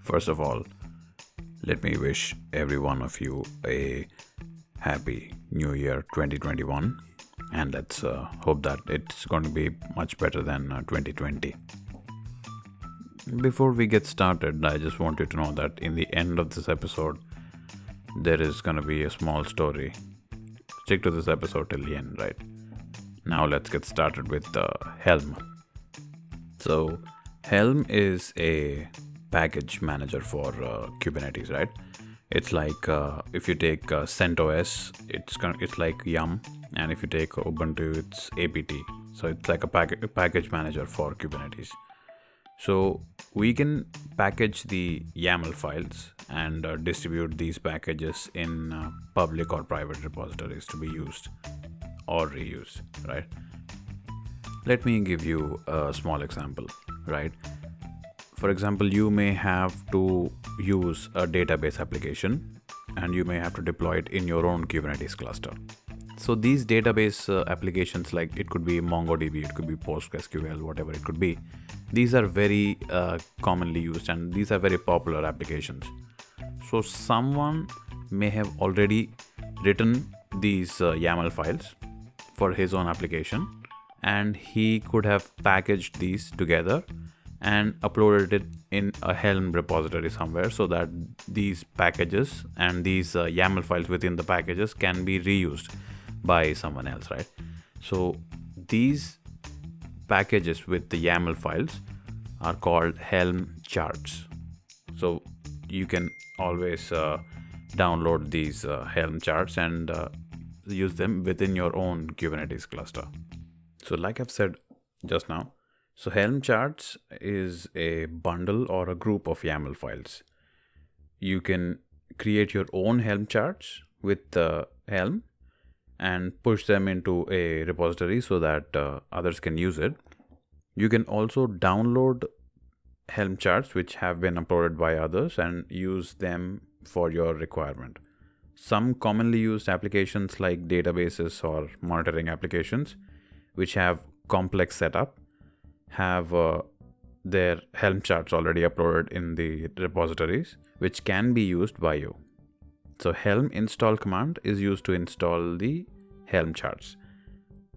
First of all, let me wish every one of you a happy New Year 2021, and let's hope that it's going to be much better than 2020. Before we get started, I just want you to know that in the end of this episode, there is going to be a small story. Stick to this episode till the end, right? Now let's get started with Helm. So, Helm is a package manager for Kubernetes, right? It's like if you take CentOS, it's like Yum, and if you take Ubuntu, it's apt. So it's like a package manager for Kubernetes. So we can package the YAML files and distribute these packages in public or private repositories to be used or reused, right? Let me give you a small example, right? For example, you may have to use a database application and you may have to deploy it in your own Kubernetes cluster. So these database applications, like it could be MongoDB, it could be PostgreSQL, whatever it could be, these are very commonly used and these are very popular applications. So someone may have already written these YAML files for his own application, and he could have packaged these together and uploaded it in a Helm repository somewhere so that these packages and these YAML files within the packages can be reused by someone else, right? So these packages with the YAML files are called Helm Charts. So you can always download these Helm Charts and use them within your own Kubernetes cluster. So like I've said just now, so Helm Charts is a bundle or a group of YAML files. You can create your own Helm Charts with Helm and push them into a repository so that others can use it. You can also download Helm Charts which have been uploaded by others and use them for your requirement. Some commonly used applications like databases or monitoring applications which have complex setup have their Helm Charts already uploaded in the repositories which can be used by you. So Helm install command is used to install the Helm Charts.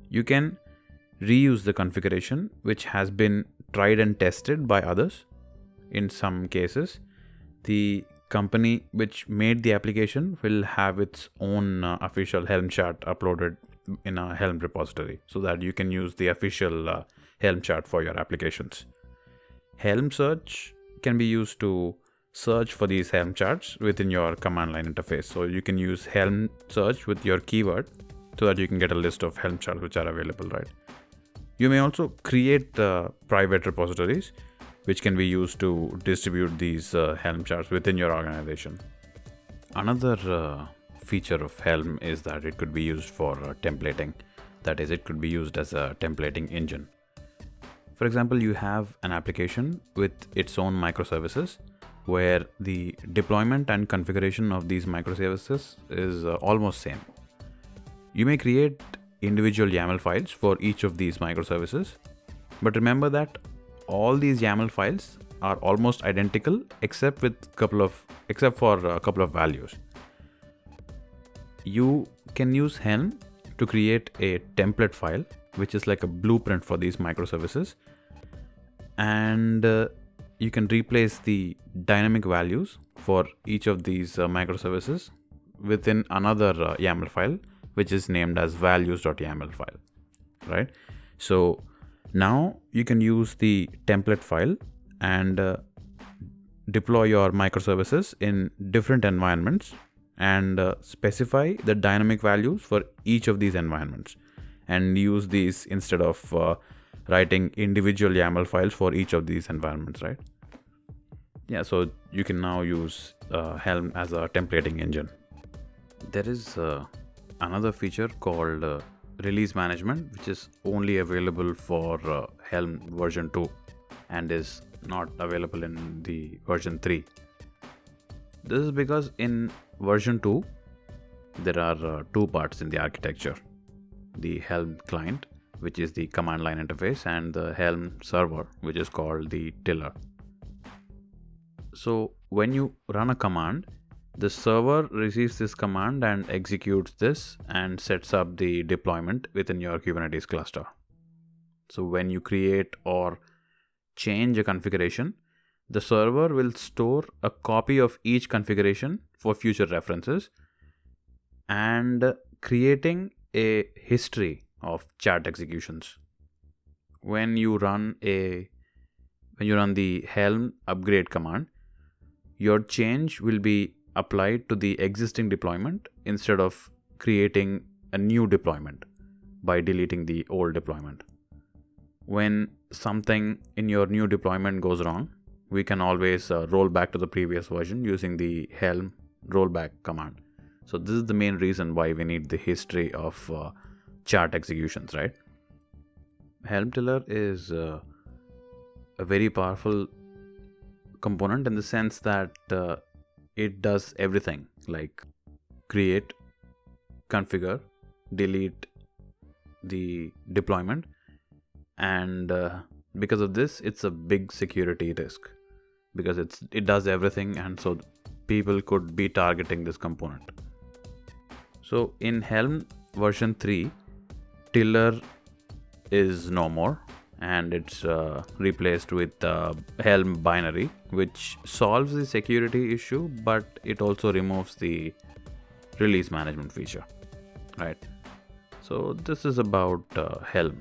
You can reuse the configuration which has been tried and tested by others. In some cases, the company which made the application will have its own official Helm chart uploaded in a Helm repository so that you can use the official Helm chart for your applications. Helm search can be used to search for these Helm charts within your command line interface. So you can use Helm search with your keyword so that you can get a list of Helm charts which are available, right? You may also create private repositories which can be used to distribute these Helm charts within your organization. Another feature of Helm is that it could be used for templating. That is, it could be used as a templating engine. For example, you have an application with its own microservices where the deployment and configuration of these microservices is almost same. You may create individual YAML files for each of these microservices, but remember that all these YAML files are almost identical except for a couple of values. You can use Helm to create a template file which is like a blueprint for these microservices, and you can replace the dynamic values for each of these microservices within another YAML file which is named as values.yaml file, right? So now you can use the template file and deploy your microservices in different environments and specify the dynamic values for each of these environments and use these instead of writing individual YAML files for each of these environments, right? Yeah, so you can now use Helm as a templating engine. There is another feature called release management, which is only available for Helm version 2 and is not available in the version 3. This is because in version 2 there are two parts in the architecture: the Helm client, which is the command line interface, and the Helm server, which is called the tiller. So when you run a command, the server receives this command and executes this and sets up the deployment within your Kubernetes cluster. So when you create or change a configuration, the server will store a copy of each configuration for future references and creating a history of chat executions. When you run the Helm upgrade command, your change will be applied to the existing deployment instead of creating a new deployment by deleting the old deployment. When something in your new deployment goes wrong, we can always roll back to the previous version using the Helm rollback command. So this is the main reason why we need the history of chart executions, right? Helm Tiller is a very powerful component in the sense that it does everything like create, configure, delete the deployment, and because of this it's a big security risk because it does everything, and so people could be targeting this component. So in Helm version 3, Tiller is no more and it's replaced with Helm binary, which solves the security issue, but it also removes the release management feature, right? So this is about Helm.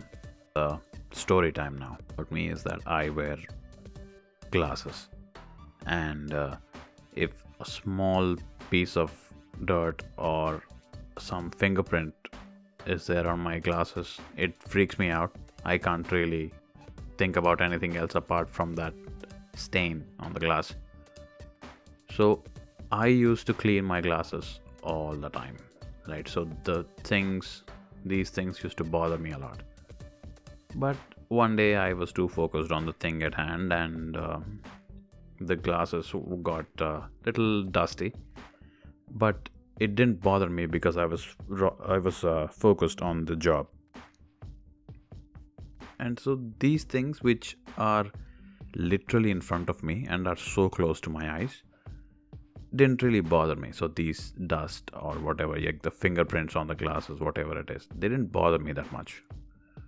Story time now. About me is that I wear glasses, and if a small piece of dirt or some fingerprint is there on my glasses, it freaks me out. I can't really think about anything else apart from that stain on the glass. So I used to clean my glasses all the time, right? So these things used to bother me a lot. But one day I was too focused on the thing at hand, and the glasses got a little dusty. But it didn't bother me because I was focused on the job. And so these things which are literally in front of me and are so close to my eyes didn't really bother me. So these dust or whatever, like the fingerprints on the glasses, whatever it is, they didn't bother me that much.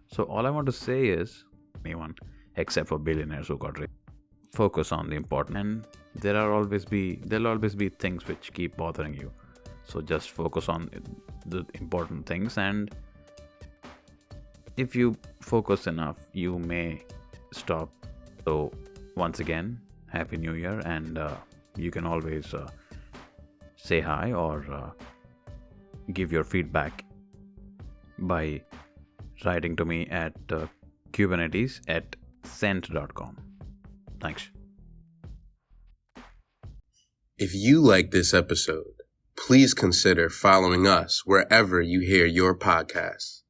So all I want to say is, anyone except for billionaires who got rich, focus on the important, and there'll always be things which keep bothering you. So just focus on the important things, and if you focus enough, you may stop. So once again, Happy New Year, and you can always say hi or give your feedback by writing to me at kubernetes@cent.com. Thanks. If you like this episode, please consider following us wherever you hear your podcasts.